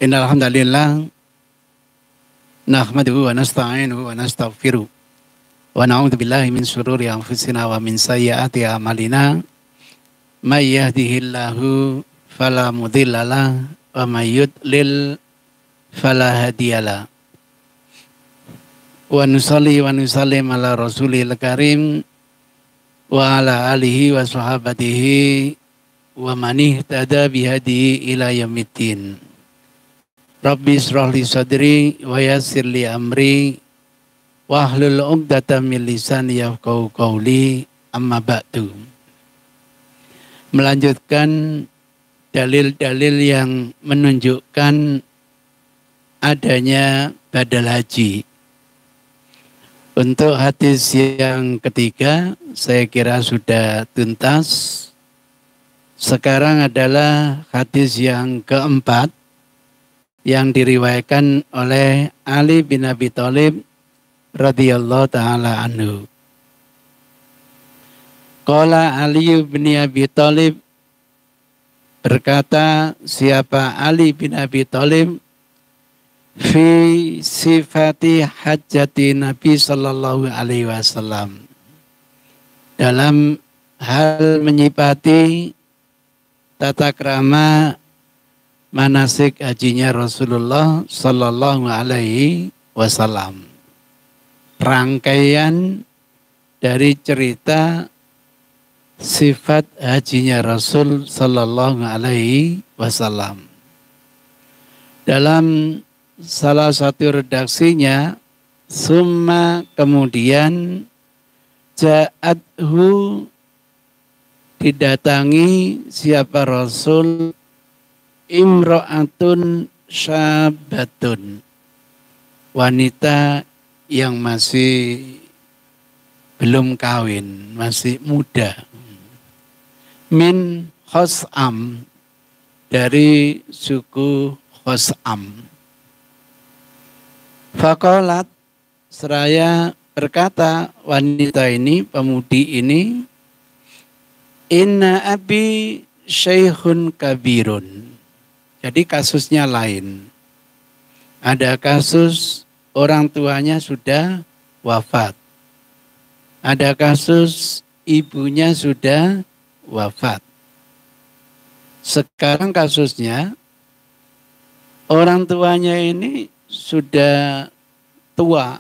Innal hamdalillah nahmaduhu wa nasta'inuhu wa nastaghfiruh wa na'udzu billahi min syururi anfusina wa min sayyiati a'malina may yahdihillahu fala mudhillalah wa may yudlil fala hadiyalah. Wa nusalli wa nusallim ala rasulil karim wa ala alihi wa sahabatihi wa man ihtada bihadihi ila yaumiddin. Rabbi israh li sadri wa yassir li amri wahlul 'uqdatam min lisani yafqahu qawli, amma ba'du. Melanjutkan dalil-dalil yang menunjukkan adanya badal haji. Untuk hadis yang ketiga saya kira sudah tuntas. Sekarang adalah hadis yang keempat yang diriwayatkan oleh Ali bin Abi Thalib radhiyallahu taala anhu. Qala Ali bin Abi Thalib, berkata siapa Ali bin Abi Thalib, fi sifati hajjati Nabi sallallahu alaihi wasallam, dalam hal menyifati tata krama manasik hajinya Rasulullah sallallahu alaihi wasallam. Rangkaian dari cerita sifat hajinya Rasul sallallahu alaihi wasallam. Dalam salah satu redaksinya, summa kemudian ja'athu, didatangi siapa Rasul, imro'atun syabatun, wanita yang masih belum kawin, masih muda, min Khos'am, dari suku Khos'am. Faqalat, seraya berkata wanita ini, pemudi ini, inna abi syaikhun kabirun. Jadi kasusnya lain. Ada kasus orang tuanya sudah wafat. Ada kasus ibunya sudah wafat. Sekarang kasusnya orang tuanya ini sudah tua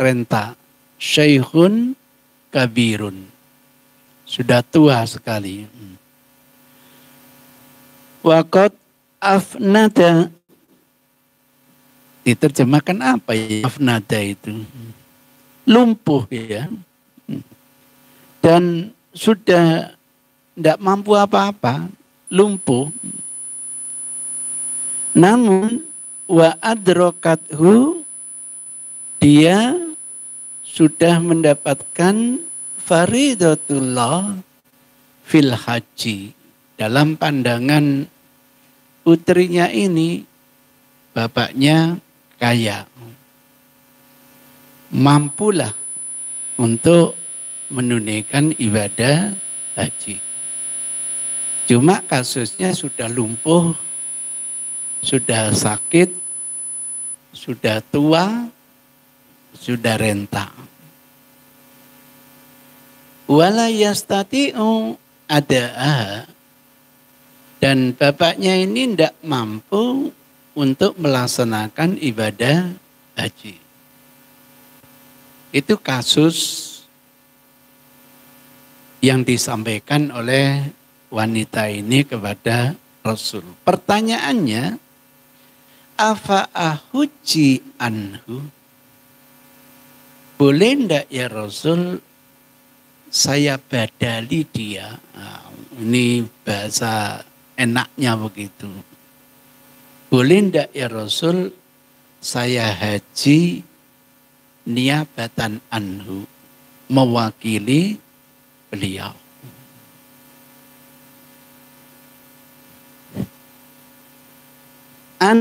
renta. Syaikhun kabirun. Sudah tua sekali. Waqad afnada, diterjemahkan apa ya afnada itu? Lumpuh ya. Dan sudah tidak mampu apa-apa, lumpuh. Namun wa adrokathu, dia sudah mendapatkan faridatullah fil haji. Dalam pandangan putrinya ini, bapaknya kaya, mampulah untuk menunaikan ibadah haji. Cuma kasusnya sudah lumpuh, sudah sakit, sudah tua, sudah renta. Wala yastati'u ada'aha, dan bapaknya ini tidak mampu untuk melaksanakan ibadah haji. Itu kasus yang disampaikan oleh wanita ini kepada Rasul. Pertanyaannya, afa ahuji anhu, boleh ndak ya Rasul saya badali dia? Nah, ini bahasa enaknya begitu. Boleh ndak ya Rasul saya haji niabatan anhu, mewakili beliau. An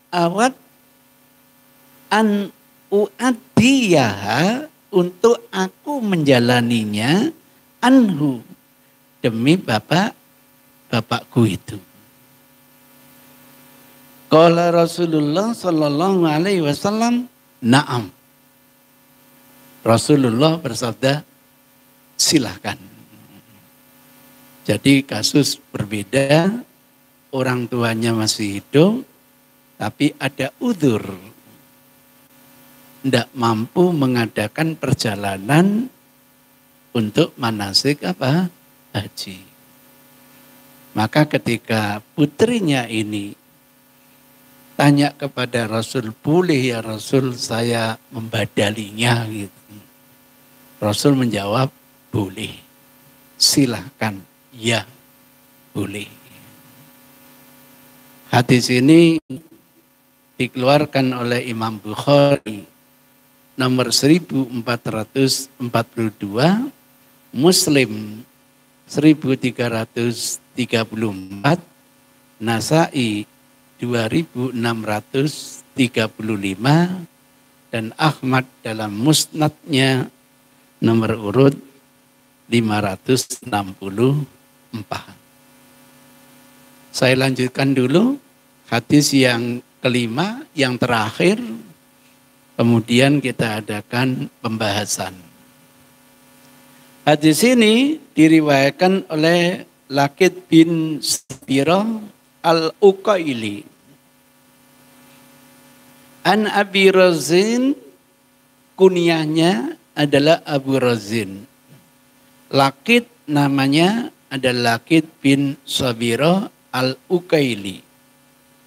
awat an uaddiyaha, untuk aku menjalaninya, anhu, demi bapakku itu. Qala Rasulullah sallallahu alaihi wasallam, na'am. Rasulullah bersabda, silahkan. Jadi kasus berbeda, orang tuanya masih hidup, tapi ada udzur. Tidak mampu mengadakan perjalanan untuk manasik apa? Haji. Maka ketika putrinya ini tanya kepada Rasul, boleh ya Rasul saya membadalinya gitu. Rasul menjawab, boleh. Silahkan, ya boleh. Hadis ini dikeluarkan oleh Imam Bukhari nomor 1442, Muslim 1334, Nasai 2635, dan Ahmad dalam musnadnya nomor urut 564. Saya lanjutkan dulu hadis yang kelima, yang terakhir, kemudian kita adakan pembahasan. Hadis ini diriwayatkan oleh Lakid bin Sabirah Al-Uqaili. An Abi Razin, kunyahnya adalah Abu Razin. Lakid namanya adalah Lakid bin Sabirah Al-Uqaili,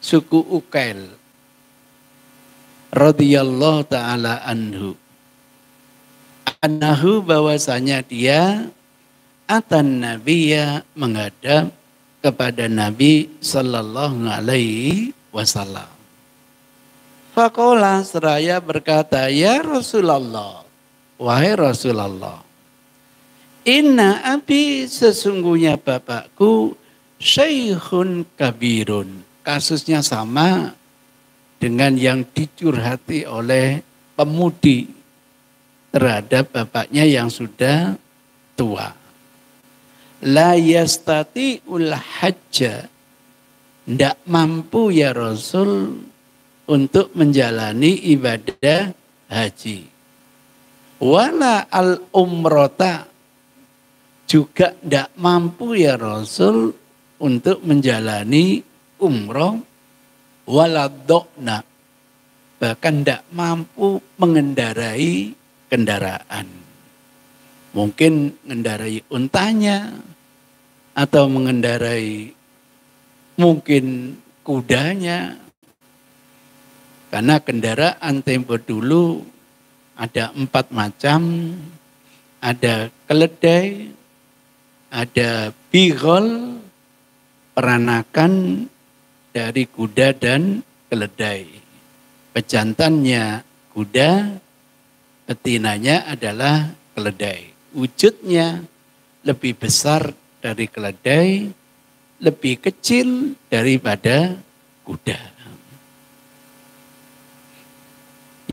suku Uqail. Radhiyallahu ta'ala anhu. Annahu, bahwasanya dia atan nabiyya, menghadap kepada Nabi sallallahu alaihi wasallam. Faqala, seraya berkata, ya Rasulullah, wahai Rasulullah, inna abi, sesungguhnya bapakku, syaikhun kabirun. Kasusnya sama dengan yang dicurhati oleh pemudi terhadap bapaknya yang sudah tua. La yastati'ul hajja, tidak mampu ya Rasul untuk menjalani ibadah haji. Wala al umrota, juga tidak mampu ya Rasul untuk menjalani umroh. Wala dokna, bahkan tidak mampu mengendarai kendaraan. Mungkin mengendarai untanya, atau mengendarai mungkin kudanya. Karena kendaraan tempo dulu ada 4 macam, ada keledai, ada bigol, peranakan dari kuda dan keledai. Pejantannya kuda, betinanya adalah keledai. Wujudnya lebih besar dari keledai, lebih kecil daripada kuda.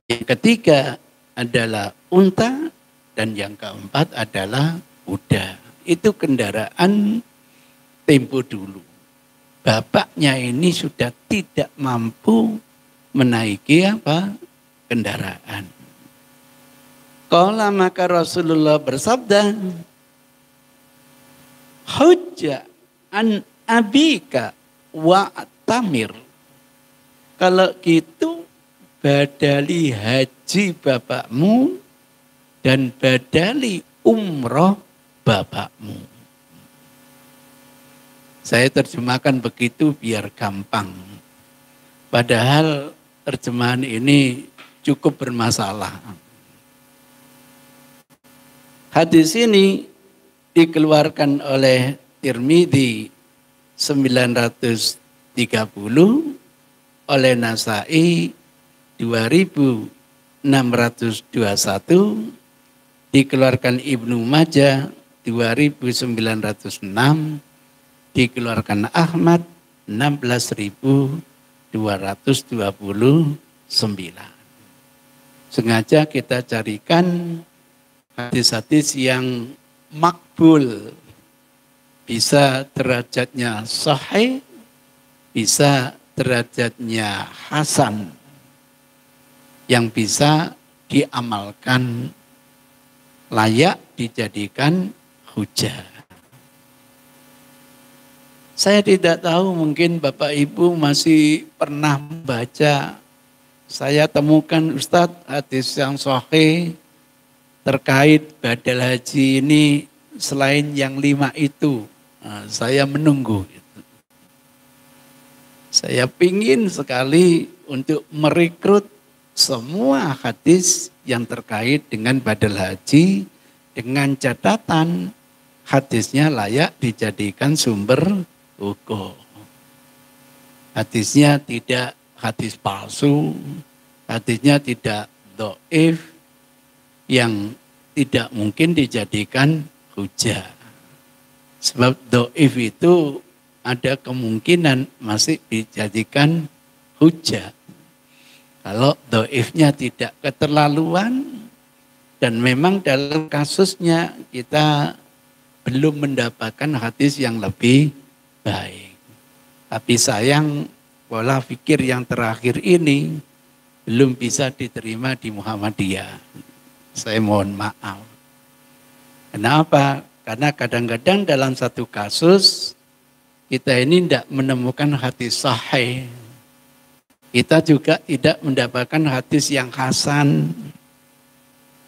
Yang ketiga adalah unta, dan yang keempat adalah kuda. Itu kendaraan tempo dulu. Bapaknya ini sudah tidak mampu menaiki kendaraan. Qala, maka Rasulullah bersabda, hujja an abika wa tamir. Kalau gitu badali haji bapakmu dan badali umroh bapakmu. Saya terjemahkan begitu biar gampang. Padahal terjemahan ini cukup bermasalah. Hadis ini dikeluarkan oleh Tirmidzi 930, oleh Nasai 2621, dikeluarkan Ibnu Majah 2906, dikeluarkan Ahmad 16.229. Sengaja kita carikan hadis-hadis yang makbul, bisa derajatnya sahih, bisa derajatnya hasan yang bisa diamalkan, layak dijadikan hujah. Saya tidak tahu, mungkin Bapak Ibu masih pernah membaca. Saya temukan Ustadz hadis yang sahih terkait badal haji ini selain yang 5 itu. Nah, saya menunggu itu. Saya pingin sekali untuk merekrut semua hadis yang terkait dengan badal haji dengan catatan hadisnya layak dijadikan sumber hukum. Hadisnya tidak hadis palsu, hadisnya tidak dhaif yang tidak mungkin dijadikan hujah. Sebab dhaif itu ada kemungkinan masih dijadikan hujah. Kalau dhaifnya tidak keterlaluan dan memang dalam kasusnya kita belum mendapatkan hadis yang lebih baik. Tapi sayang pola pikir yang terakhir ini belum bisa diterima di Muhammadiyah. Saya mohon maaf. Kenapa? Karena kadang-kadang dalam satu kasus kita ini tidak menemukan hadis sahih. Kita juga tidak mendapatkan hadis yang hasan.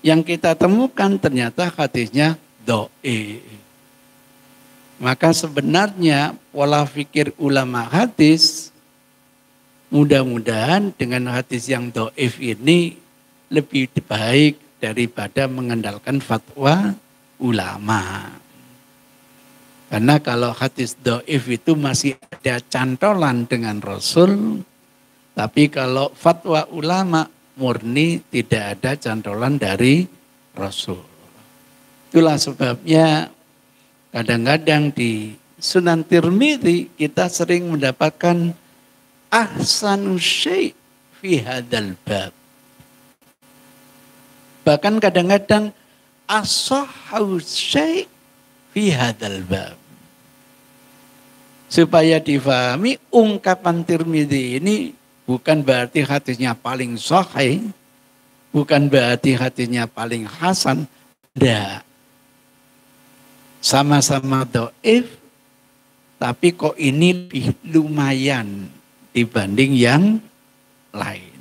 Yang kita temukan ternyata hadisnya dhaif. Maka sebenarnya pola pikir ulama hadis mudah-mudahan dengan hadis yang dhaif ini lebih baik daripada mengandalkan fatwa ulama. Karena kalau hadis dhaif itu masih ada cantolan dengan Rasul, tapi kalau fatwa ulama murni tidak ada cantolan dari Rasul. Itulah sebabnya kadang-kadang di Sunan Tirmidzi kita sering mendapatkan ahsanu syai' fi hadzal bab. Bahkan kadang-kadang ashahhu syai' fi hadzal bab. Supaya difahami ungkapan Tirmidzi ini bukan berarti hadisnya paling sahih, bukan berarti hadisnya paling hasan, tidak. Sama-sama dhaif, tapi kok ini lebih lumayan dibanding yang lain.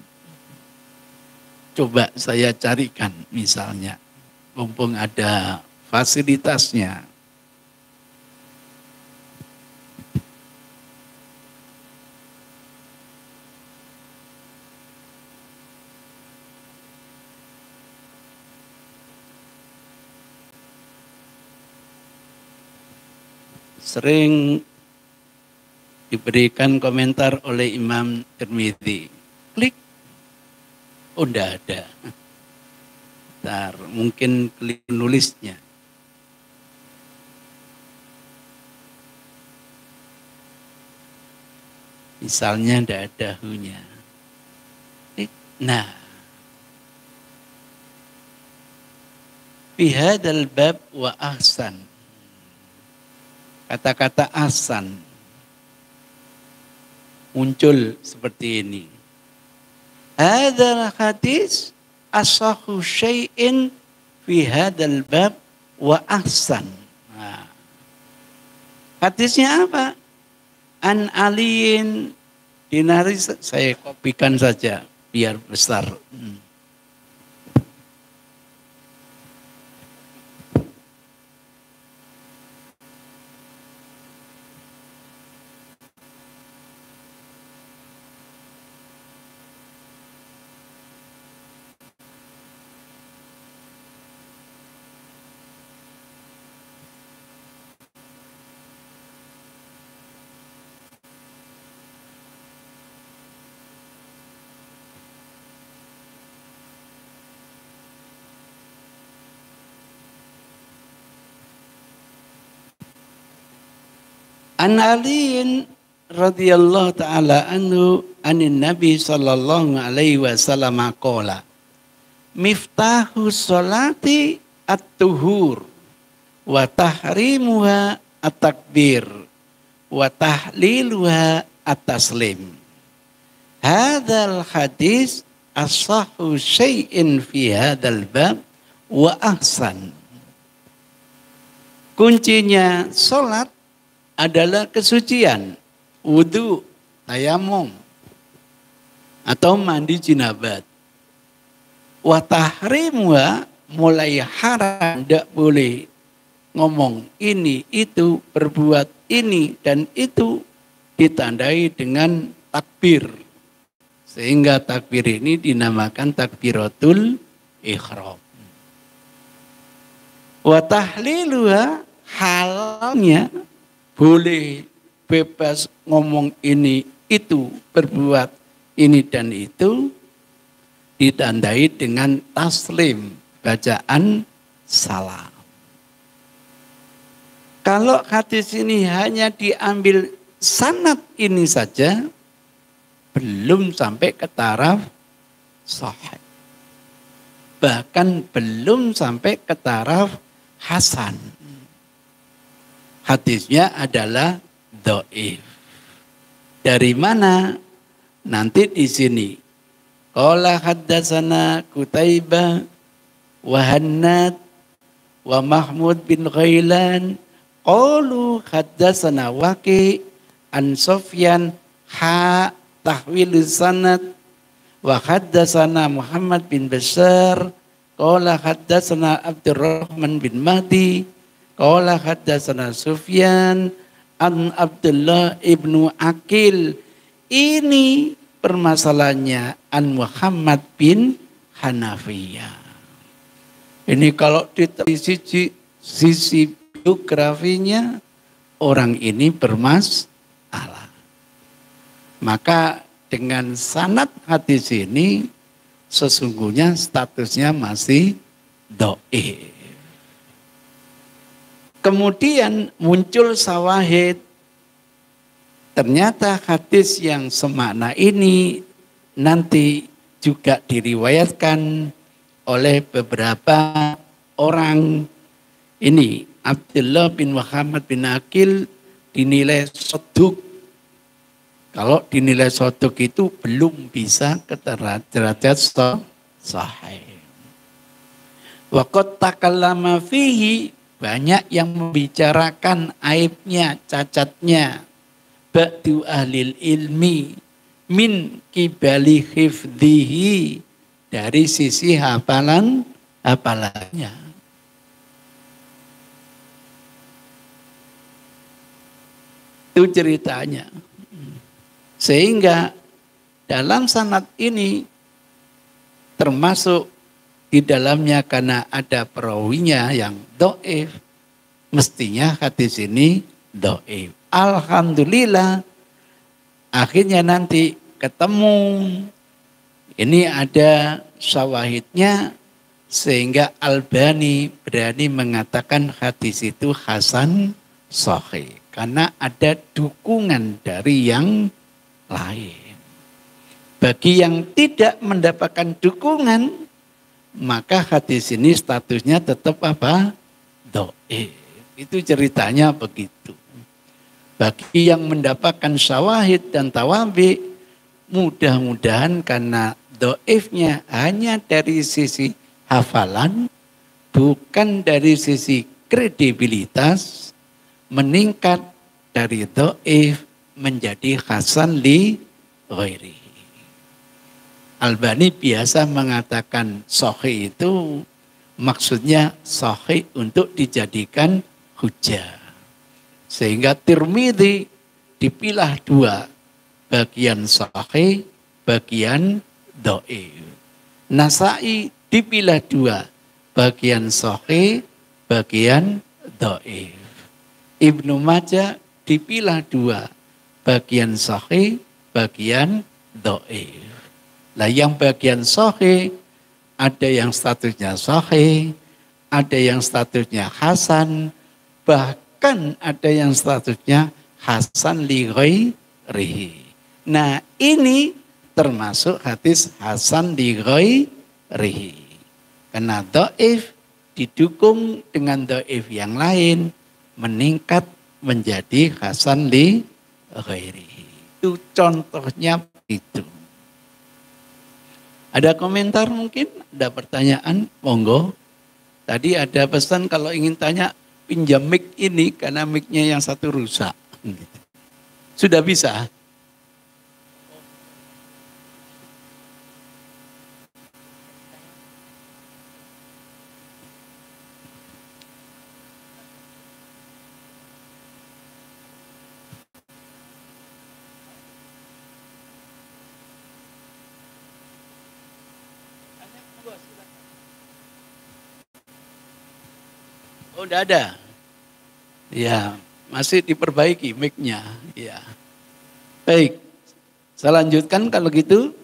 Coba saya carikan misalnya, mumpung ada fasilitasnya. Sering diberikan komentar oleh Imam Tirmidzi. Klik. Oh, enggak ada. Bentar, mungkin klik nulisnya. Misalnya enggak ada hu-nya. Klik. Nah. Fi hadzal bab wa ahsan. Kata-kata ahsan muncul seperti ini. Hadzal hadis ashahhu syai'in fi hadzal bab wa ahsan. Nah, hadisnya apa? An aliin dinari, saya kopikan saja biar besar. An aliin radhiyallahu ta'ala anhu anin Nabi sallallahu alaihi wasallam qala miftahu sholati at-tuhur wa tahrimuha at-takbir wa tahliluha at-taslim. Hadzal hadis asahhu syai'in fi hadzal bab wa ahsan. Kuncinya salat adalah kesucian, wudu, tayamum, atau mandi jinabat. Wa tahrimuha, mulai haram, tidak boleh ngomong ini, itu, berbuat ini dan itu, ditandai dengan takbir. Sehingga takbir ini dinamakan takbiratul ihram. Wa tahliluha, halalnya boleh bebas ngomong ini, itu, berbuat ini dan itu, ditandai dengan taslim, bacaan salam. Kalau hadis ini hanya diambil sanad ini saja, belum sampai ke taraf sahih. Bahkan belum sampai ke taraf hasan. Hadisnya adalah dhaif. Dari mana? Nanti di sini. Qala haddatsana Qutaibah wa Hannad wa Mahmud bin Ghailan qalu haddatsana Waqi an Sufyan tahwil sanad wa haddatsana Muhammad bin Bashar qala haddatsana Abdurrahman bin Mahdi qala haddatsana Sufyan an Abdullah ibnu Aqil. Ini permasalahannya an Muhammad bin Hanafiyah. Ini kalau di sisi biografinya orang ini bermasalah. Maka dengan sanad hadis ini sesungguhnya statusnya masih dhaif. Kemudian muncul syawahid. Ternyata hadis yang semakna ini nanti juga diriwayatkan oleh beberapa orang. Ini Abdullah bin Muhammad bin Aqil dinilai soduk. Kalau dinilai soduk itu belum bisa ke derajat sahih. Wa qad takallama fihi, banyak yang membicarakan aibnya, cacatnya. Ba'du ahlil ilmi min kibali hifdhihi, dari sisi hafalannya. Itu ceritanya. Sehingga dalam sanad ini termasuk di dalamnya karena ada perawinya yang dhaif, mestinya hadis ini dhaif. Alhamdulillah akhirnya nanti ketemu ini ada syawahidnya sehingga Albani berani mengatakan hadis itu hasan sahih karena ada dukungan dari yang lain. Bagi yang tidak mendapatkan dukungan, maka hadis ini statusnya tetap apa? Dhaif. Itu ceritanya begitu. Bagi yang mendapatkan syawahid dan tawabi, mudah-mudahan karena dhaifnya hanya dari sisi hafalan, bukan dari sisi kredibilitas, meningkat dari dhaif menjadi hasan li ghairihi. Albani biasa mengatakan sahih itu maksudnya sahih untuk dijadikan hujjah. Sehingga Tirmidzi dipilah dua, bagian sahih, bagian dhaif. Nasai dipilah dua, bagian sahih, bagian dhaif. Ibnu Majah dipilah dua, bagian sahih, bagian dhaif. Lah yang bagian sahih ada yang statusnya sahih, ada yang statusnya hasan, bahkan ada yang statusnya hasan li ghairihi. Nah, ini termasuk hadis hasan li ghairihi. Karena dhaif didukung dengan dhaif yang lain meningkat menjadi hasan li ghairihi. Itu contohnya itu. Ada komentar mungkin? Ada pertanyaan? Monggo. Tadi ada pesan kalau ingin tanya pinjam mic ini karena mic-nya yang satu rusak. Sudah bisa? Oh, udah ada. Ya, masih diperbaiki mic-nya. Ya. Baik. Saya lanjutkan kalau gitu.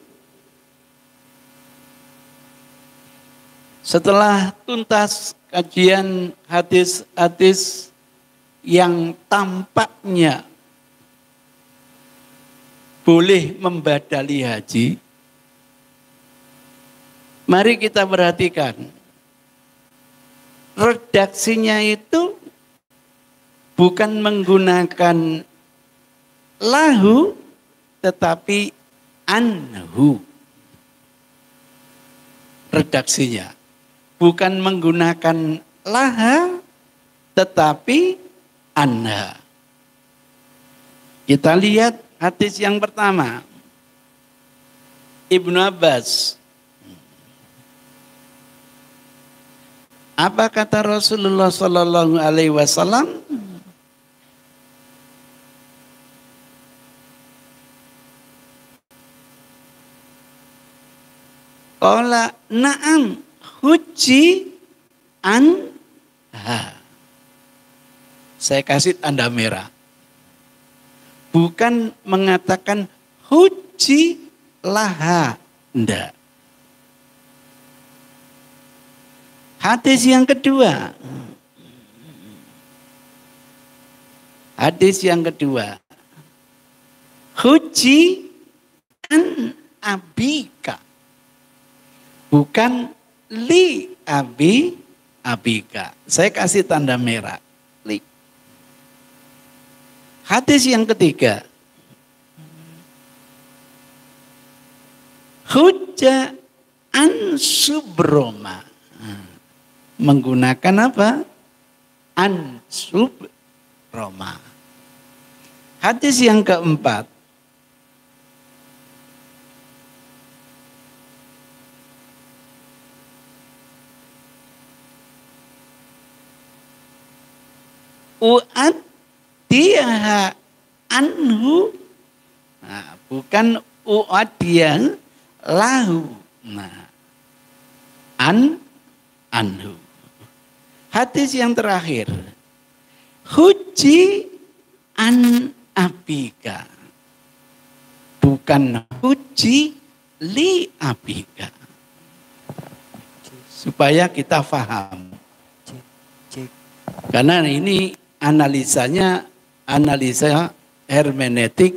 Setelah tuntas kajian hadis-hadis yang tampaknya boleh membadali haji, mari kita perhatikan. Redaksinya itu bukan menggunakan lahu, tetapi anhu. Redaksinya bukan menggunakan laha, tetapi anha. Kita lihat hadis yang pertama. Ibnu Abbas. Apa kata Rasulullah Sallallahu Alaihi Wasallam? Qala na'am huji anha. Saya kasih tanda merah. Bukan mengatakan huji laha. Enggak. Hadis yang kedua. Hadis yang kedua. Huji an abika. Bukan li abika. Saya kasih tanda merah. Li. Hadis yang ketiga. Hujja an subroma. Menggunakan apa? An subroma. Hadis yang keempat. U'addiyaha anhu. Nah, bukan u'addiyaha lahu. Nah, anhu. Hadis yang terakhir. Huji an abika. Bukan huji li abika. Supaya kita paham. Karena ini analisanya analisa hermeneutik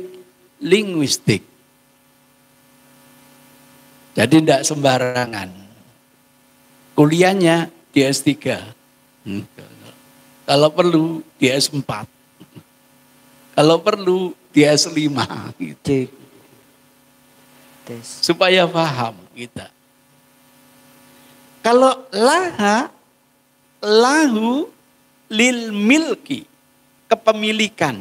linguistik. Jadi tidak sembarangan. Kuliahnya di S3. Kalau perlu di S4. Kalau perlu di S5. Gitu. Supaya paham kita. Kalau laha, lahu, lil milki, kepemilikan.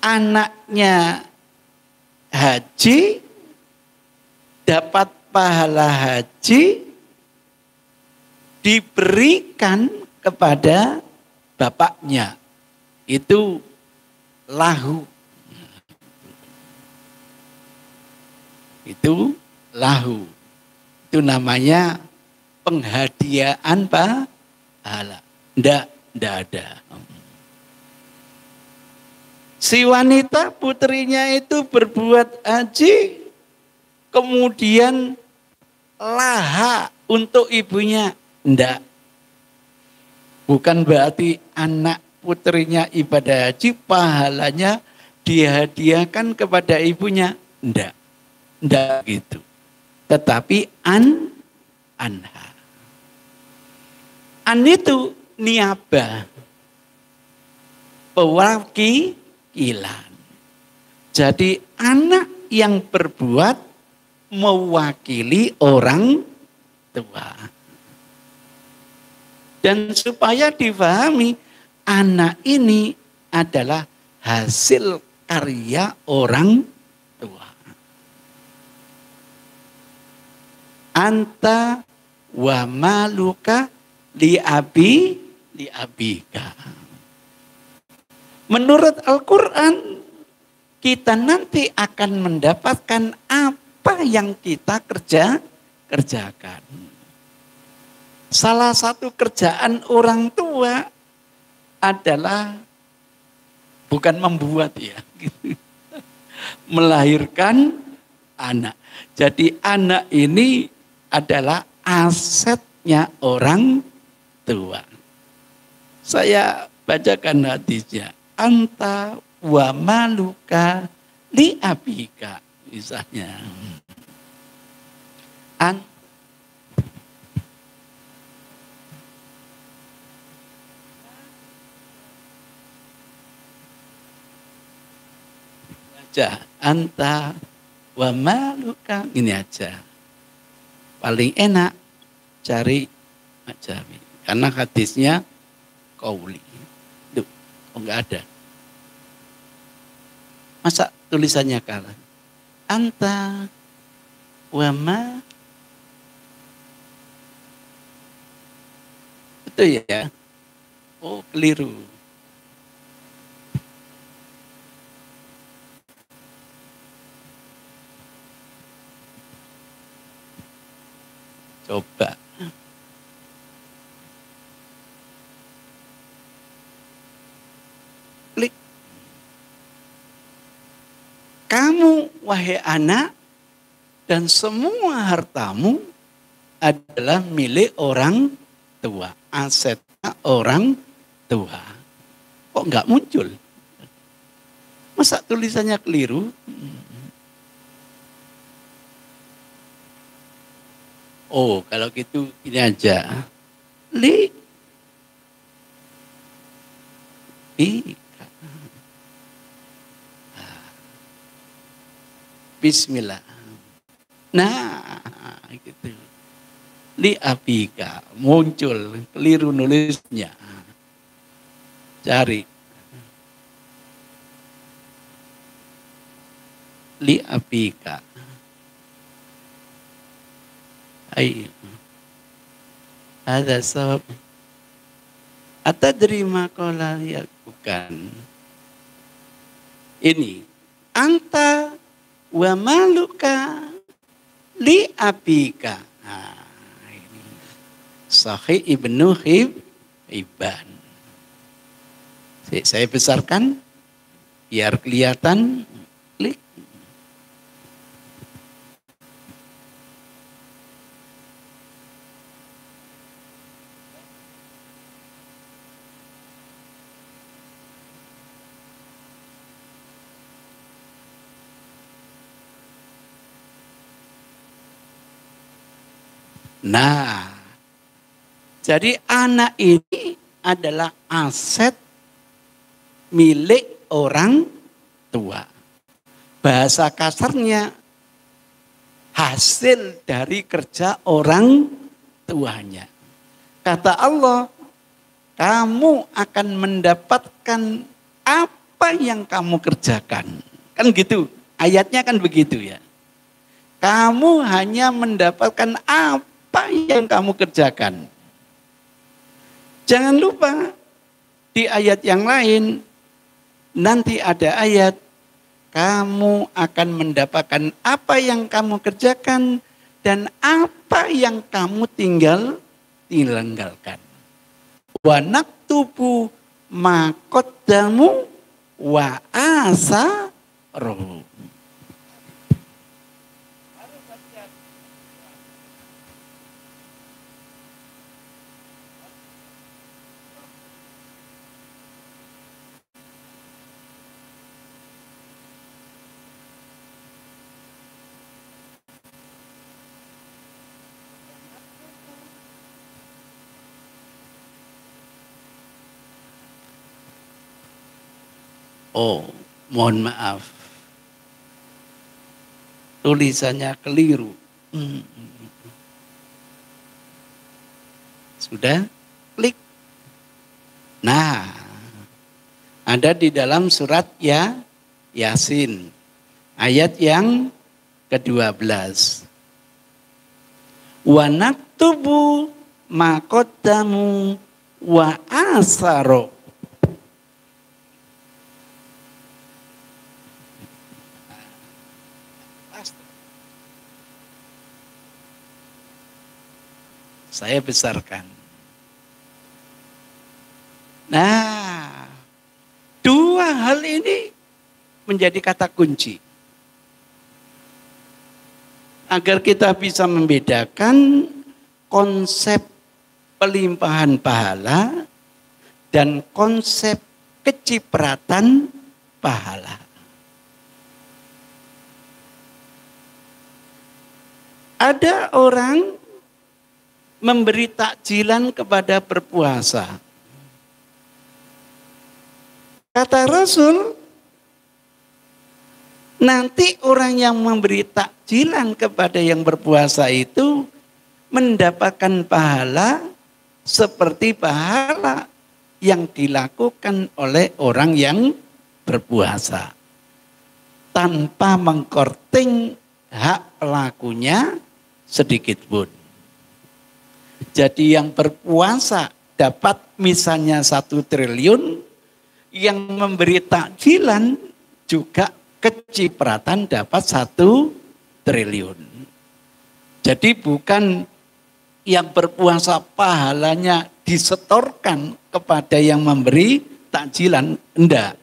Anaknya haji, dapat pahala haji, diberikan kepada bapaknya. Itu lahu. Itu lahu. Itu namanya penghadiaan pahala. Ndak ada. Si wanita putrinya itu berbuat haji, kemudian laha untuk ibunya. Ndak. Bukan berarti anak putrinya ibadah haji, pahalanya dihadiahkan kepada ibunya. Ndak. Ndak gitu. Tetapi anha. An itu niabah. Pewakilan. Jadi anak yang berbuat mewakili orang tua. Dan supaya difahami, anak ini adalah hasil karya orang tua. Anta wa maluka li abika. Menurut Al-Quran, kita nanti akan mendapatkan apa yang kita kerjakan. Salah satu kerjaan orang tua adalah bukan membuat ya, gitu. Melahirkan anak. Jadi anak ini adalah asetnya orang tua. Saya bacakan hadisnya. Anta wa maluka li abika, misalnya. Anta wa maluka, ini aja. Paling enak cari Majawi. Karena hadisnya qauli. Duh, enggak ada. Masa tulisannya kalah? Anta wa ma. Betul ya? Oh, keliru. Coba. Klik. Kamu, wahai anak, dan semua hartamu adalah milik orang tua. Asetnya orang tua. Kok nggak muncul? Masa tulisannya keliru? Oh, kalau gitu ini aja. Bismillah. Nah, gitu. Li abika muncul, keliru nulisnya. Cari. Li abika. Ayo. Ada sabab. Atadri maqala ya, bukan. Ini anta wa maluka li abika. Nah, ini Sahih Ibnu Hibban. Saya besarkan biar kelihatan. Klik. Nah, jadi anak ini adalah aset milik orang tua. Bahasa kasarnya hasil dari kerja orang tuanya. Kata Allah, kamu akan mendapatkan apa yang kamu kerjakan. Kan gitu, ayatnya kan begitu ya. Kamu hanya mendapatkan apa yang kamu kerjakan. Jangan lupa di ayat yang lain nanti ada ayat kamu akan mendapatkan apa yang kamu kerjakan dan apa yang kamu tinggalkan. Wa naktubu ma qaddamu wa asaruh. Oh, mohon maaf. tulisannya keliru. Sudah klik. Nah, ada di dalam surat Yasin ayat yang ke-12. Wa naktubu ma qaddamu wa asaro. Saya besarkan. Nah, dua hal ini menjadi kata kunci. Agar kita bisa membedakan konsep pelimpahan pahala dan konsep kecipratan pahala. Ada orang memberi takjilan kepada berpuasa. Kata Rasul, nanti orang yang memberi takjilan kepada yang berpuasa itu mendapatkan pahala seperti pahala yang dilakukan oleh orang yang berpuasa. Tanpa mengkorting hak pelakunya sedikit pun. Jadi yang berpuasa dapat misalnya 1 triliun, yang memberi takjilan juga kecipratan dapat 1 triliun. Jadi bukan yang berpuasa pahalanya disetorkan kepada yang memberi takjilan, enggak.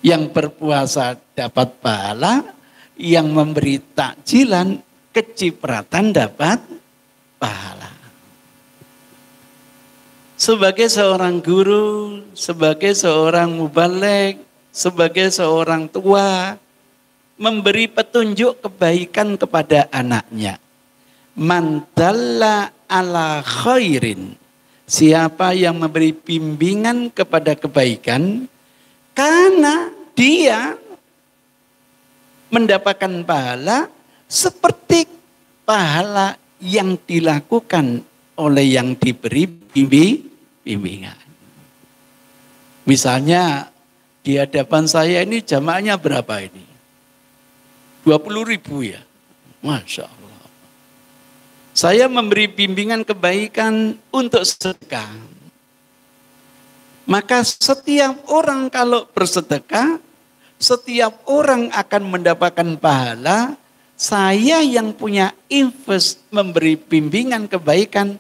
Yang berpuasa dapat pahala, yang memberi takjilan kecipratan dapat pahala. Sebagai seorang guru, sebagai seorang mubaligh, sebagai seorang tua, memberi petunjuk kebaikan kepada anaknya. Man dalla ala khairin, siapa yang memberi bimbingan kepada kebaikan, karena dia mendapatkan pahala seperti pahala yang dilakukan oleh yang diberi bimbingan. Misalnya di hadapan saya ini jamaahnya berapa ini? 20.000 ya. Masya Allah. Saya memberi bimbingan kebaikan untuk sedekah. Maka setiap orang kalau bersedekah, setiap orang akan mendapatkan pahala. Saya yang punya invest memberi bimbingan kebaikan,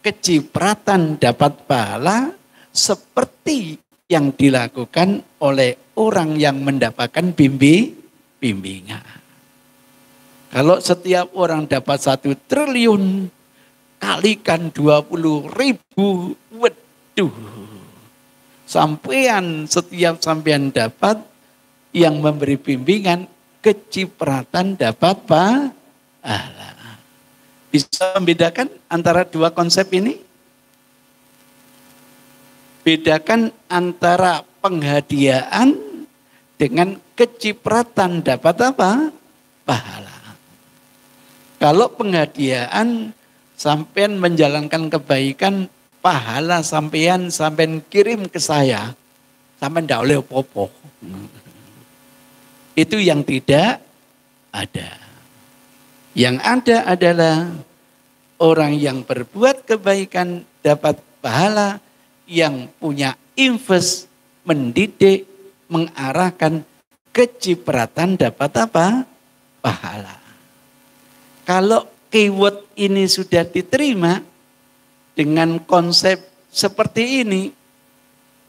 kecipratan dapat pahala seperti yang dilakukan oleh orang yang mendapatkan bimbingan. Kalau setiap orang dapat 1 triliun, kalikan 20.000, waduh. Setiap sampean dapat yang memberi bimbingan, kecipratan dapat pahala. Bisa membedakan antara dua konsep ini? Bedakan antara penghadiaan dengan kecipratan dapat apa? Pahala. Kalau penghadiaan sampean menjalankan kebaikan, pahala sampean kirim ke saya, sampean ndak oleh apa-apa. Itu yang tidak ada. Yang ada adalah orang yang berbuat kebaikan dapat pahala, yang punya invest, mendidik, mengarahkan kecipratan dapat apa? Pahala. Kalau keyword ini sudah diterima dengan konsep seperti ini,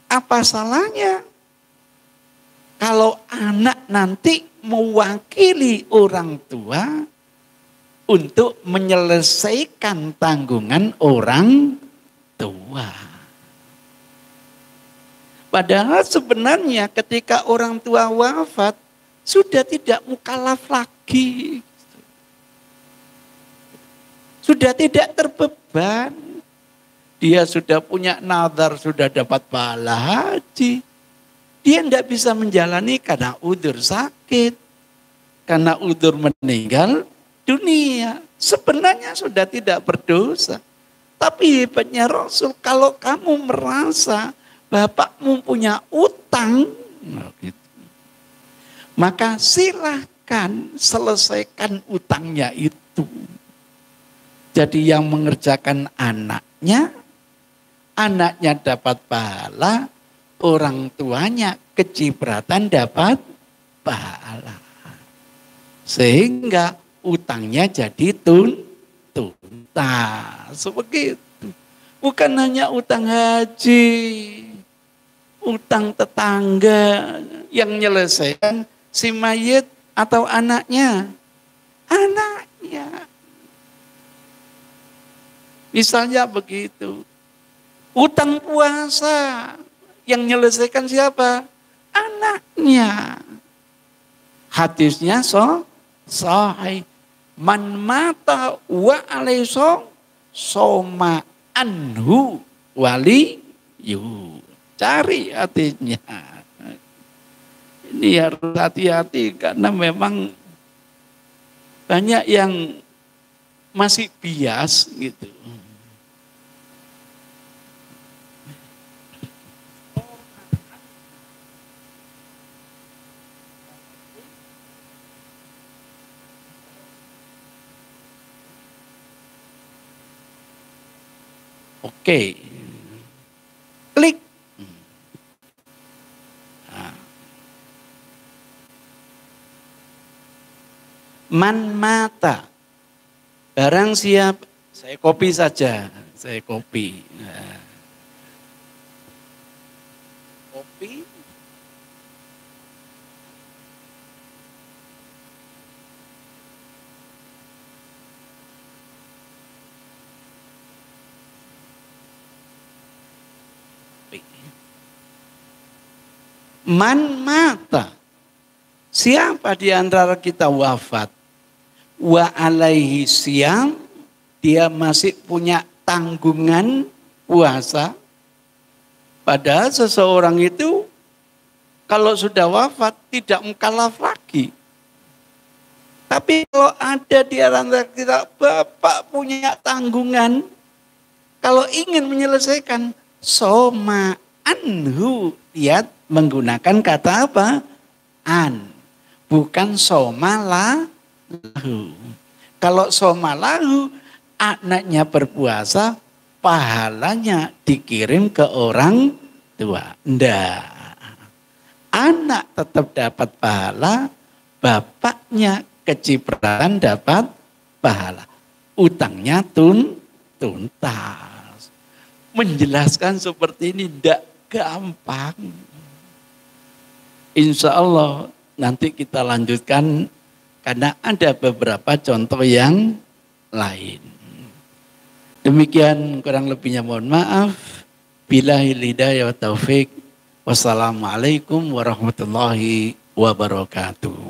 apa salahnya kalau anak nanti mewakili orang tua untuk menyelesaikan tanggungan orang tua? Padahal sebenarnya ketika orang tua wafat, sudah tidak mukallaf lagi. Sudah tidak terbeban. Dia sudah punya nazar, sudah dapat pahala haji. Dia tidak bisa menjalani karena udzur sakit. karena udzur meninggal dunia. Sebenarnya sudah tidak berdosa. Tapi hebatnya Rasul, kalau kamu merasa bapakmu punya utang, maka silahkan selesaikan utangnya itu. Jadi yang mengerjakan anaknya dapat pahala, orang tuanya kecipratan dapat pahala. Sehingga utangnya jadi tuntas. Begitu. Bukan hanya utang haji, utang tetangga yang menyelesaikan si mayit atau anaknya. Anaknya. Misalnya begitu. Utang puasa yang menyelesaikan siapa? Anaknya. Hadisnya sahih. Man mata wa alaihi soma anhu wali yu. Cari hatinya. Ini harus hati-hati karena memang banyak yang masih bias gitu. Oke. Klik. Nah. Man mata. Barang siap. Saya copy saja. Saya copy. Nah. Copy. Man mata. Siapa di antara kita wafat? Wa alaihi siyam. Dia masih punya tanggungan puasa. Padahal seseorang itu kalau sudah wafat tidak mukallaf lagi. Tapi kalau ada di antara kita, bapak punya tanggungan. Kalau ingin menyelesaikan, soma anhu. Dia menggunakan kata apa? An. Bukan somalahu. Kalau somalahu, anaknya berpuasa, pahalanya dikirim ke orang tua. Nggak. Anak tetap dapat pahala, bapaknya kecipratan dapat pahala. Utangnya tuntas. Menjelaskan seperti ini tidak gampang. Insya Allah nanti kita lanjutkan karena ada beberapa contoh yang lain. Demikian kurang lebihnya mohon maaf. Billahil hidayah wa taufik. Wassalamualaikum warahmatullahi wabarakatuh.